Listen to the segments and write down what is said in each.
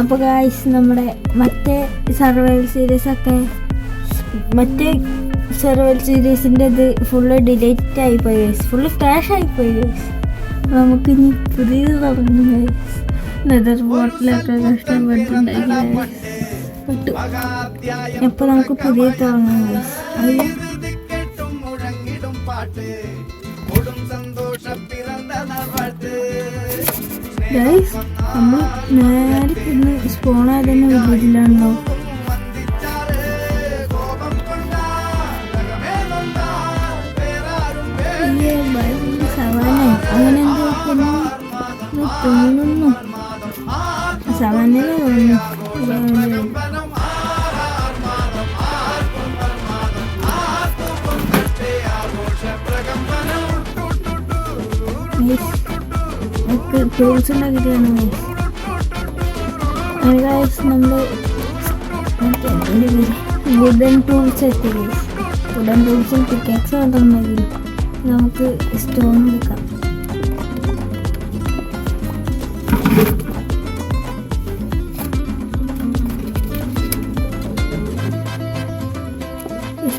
അപ്പോൾ ഗായ്സ്, നമ്മുടെ മറ്റേ സർവൈവൽ സീരീസിൻ്റെ ഇത് ഫുള്ള് ഡിലീറ്റ് ആയിപ്പോയി ഗൈസ്, ഫുള്ള് ക്രാഷ് ആയിപ്പോയി ഗൈസ്. നമുക്കിനി പുതിയത് തുടങ്ങും ഗൈസ്. നെതർ ബോട്ടിലൊക്കെ കഷ്ടപ്പെട്ടുണ്ടാക്കി പറ്റു. എപ്പോൾ നമുക്ക് പുതിയ തുടങ്ങാം ഗൈസ്. ഗൈസ്, നമ്മൾ നേരെ ഇന്ന് സ്പോണായി തന്നെ വില്ലേജിലാണല്ലോ. സവാന അങ്ങനെ എന്തോ തോന്നുന്നു. സവാനയിലെ തോന്നുന്നു. ടൂൾസ് ഉണ്ടാക്കിയിട്ടാണ് ഗൈസ്. നമ്മൾ വുഡൻ ടൂൾസ് എത്തി ഗൈസ്. വുഡൻ ടൂൾസും പിക്കാക്സ് കൊണ്ടുണ്ടെങ്കിൽ നമുക്ക് സ്റ്റോൺ എടുക്കാം.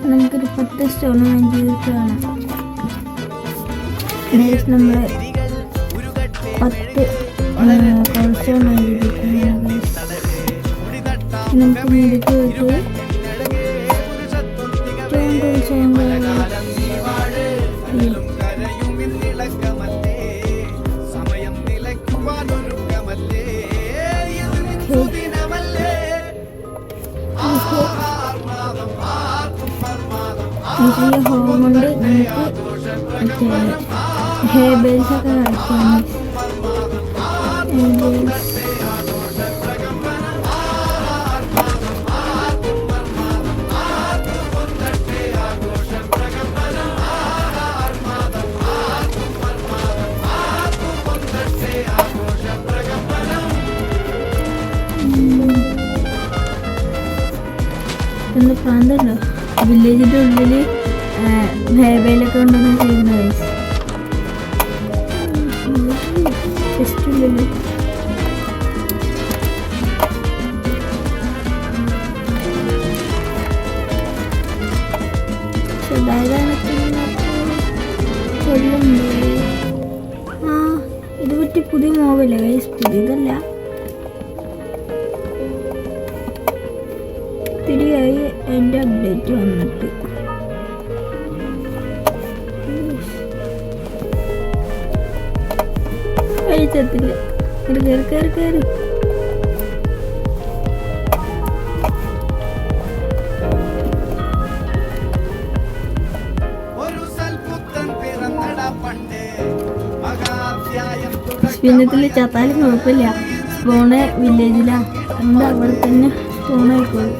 നമുക്കൊരു 10 സ്റ്റോൺ വേണ്ടിയിട്ട് കാണാം. നമ്മൾ 10 കോൾസ്റ്റോൺ വേണ്ടിയിട്ടാണ്. നമുക്ക് വേണ്ടിയിട്ട് ഹോം കൊണ്ട് നമുക്ക് ഹെയർബേൽസ് ഒക്കെ കളിക്കാം. ഒന്ന് പ്രാന്തല്ലോ വില്ലേജിൻ്റെ ഉള്ളിൽ ഹെയർബേലൊക്കെ ഉണ്ടെന്ന് ചെയ്യുന്ന വയസ്സ് ഇല്ലല്ലോ. ഇത് പറ്റി പുതിയ മോബൈല ഗൈസ്, പുതിയതല്ല. തിരിയായി എൻ്റെ അപ്ഡേറ്റ് വന്നിട്ട് കഴിച്ചത്തില്ല. കയറി സ്പിന്നത്തിൽ ചത്താലും കുഴപ്പമില്ല. സ്പോണ് വില്ലേജിലാ, എന്താ അവിടെ തന്നെ സ്പോണായിക്കോളും.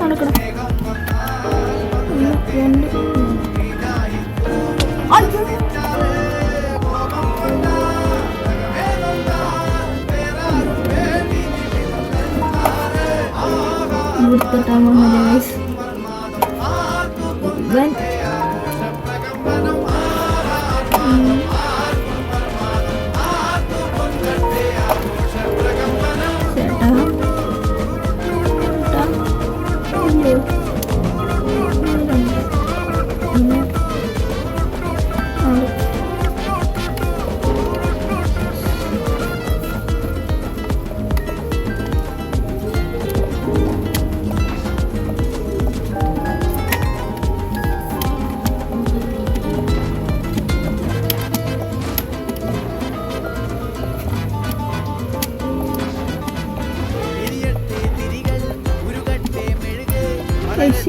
നടക്കണം. ഇവിടുത്തെ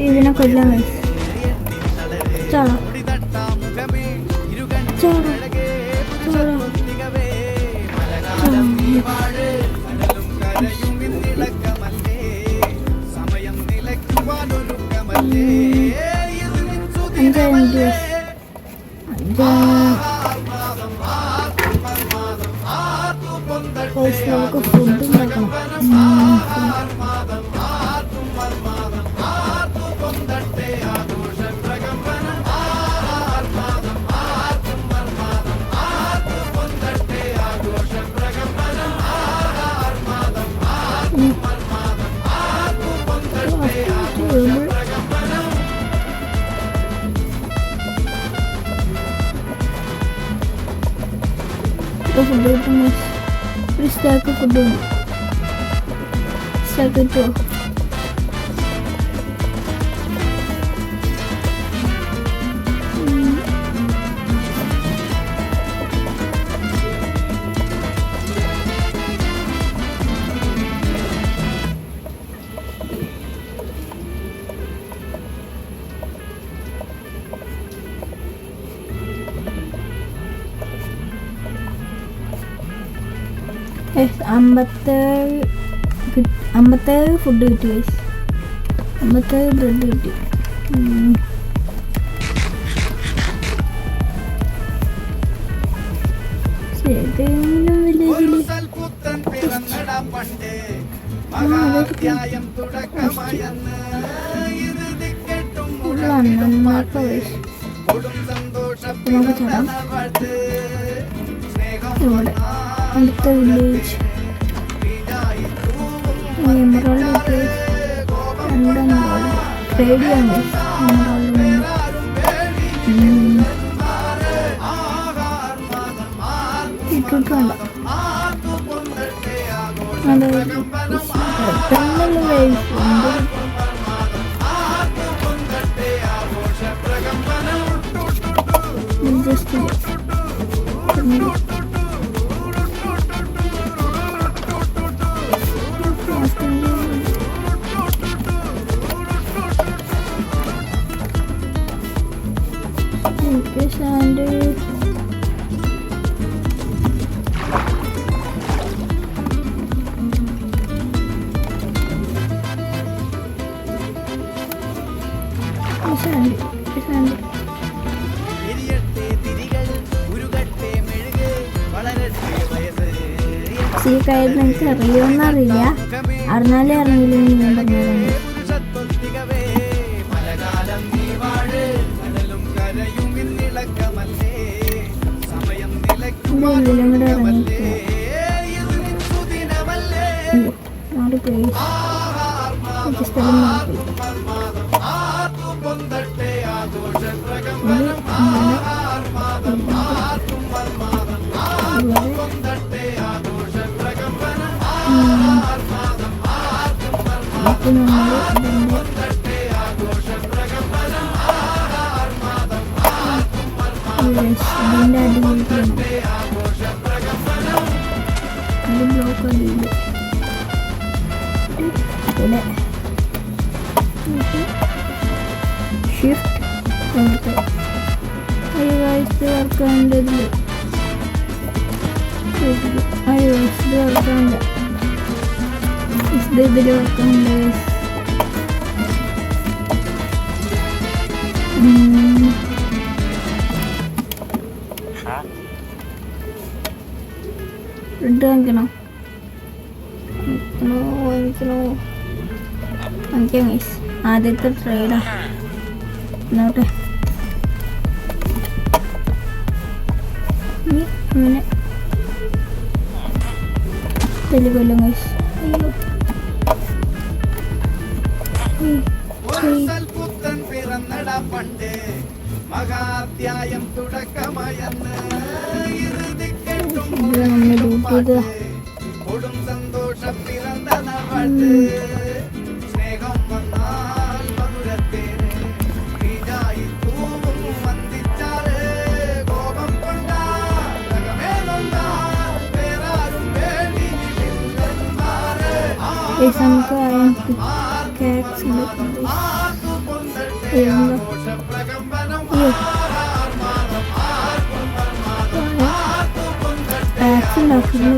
ഇതിനെ കൊല്ലാൻ ചോളോ നമുക്ക് ഫുഡ് ഉണ്ടാക്കണം. ഫുഡ് കിട്ടും. ഒരു സ്റ്റാക്ക് ഫുഡ് ഉണ്ട്. സ്റ്റാക്ക് കിട്ടുമോ? അമ്പത്തേഴ് ഫുഡ് കിട്ടി. 57 ബ്രെഡ് കിട്ടി. ഏതെങ്കിലും വില്ലേജിൽ നമുക്ക് തരാം. ഇവിടെ അടുത്ത വില്ലേജ് എമറാൾഡ് പേടിയാണ്. ഇട്ടിട്ടുണ്ട്. അത് ജസ്റ്റ് സാൻഡ് കാര്യം എനിക്ക് അറിയുമെന്നറിയില്ല. അറിഞ്ഞാലേ അറിഞ്ഞില്ലെങ്കിൽ ഞാൻ പറഞ്ഞതാണ്. ഇതിലും കൂടെ ഇറങ്ങിയിട്ട് സ്ഥലം മാറ്റി ഇതിൻ്റെ അടിയിലാണ് അത് ബ്ലോക്ക് അടിയില്ല. പിന്നെ ഷിഫ്റ്റ് വർക്കാണ്ടതിൽ വർക്കാണ്ട് ഇതിൽ വർക്കാണ്ട് റെഡ് വാങ്ങിക്കണോ? വാങ്ങിക്കാം ഗൈസ്. ആദ്യത്തെ ട്രേഡാ നോട്ടെ. അങ്ങനെ കൊല്ലും ഗൈസ്. നമ്മൾ ഡ്യൂട്ടി ചെയ്ത നമുക്ക് കാക്സ് ഉണ്ടാക്കുന്നു.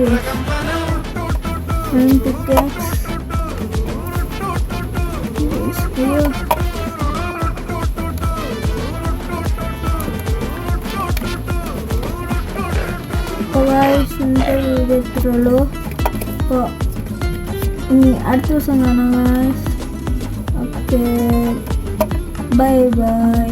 ഇത്രയുള്ളൂ. അപ്പോൾ ഇനി അടുത്ത ദിവസം കാണാം. Okay, bye bye.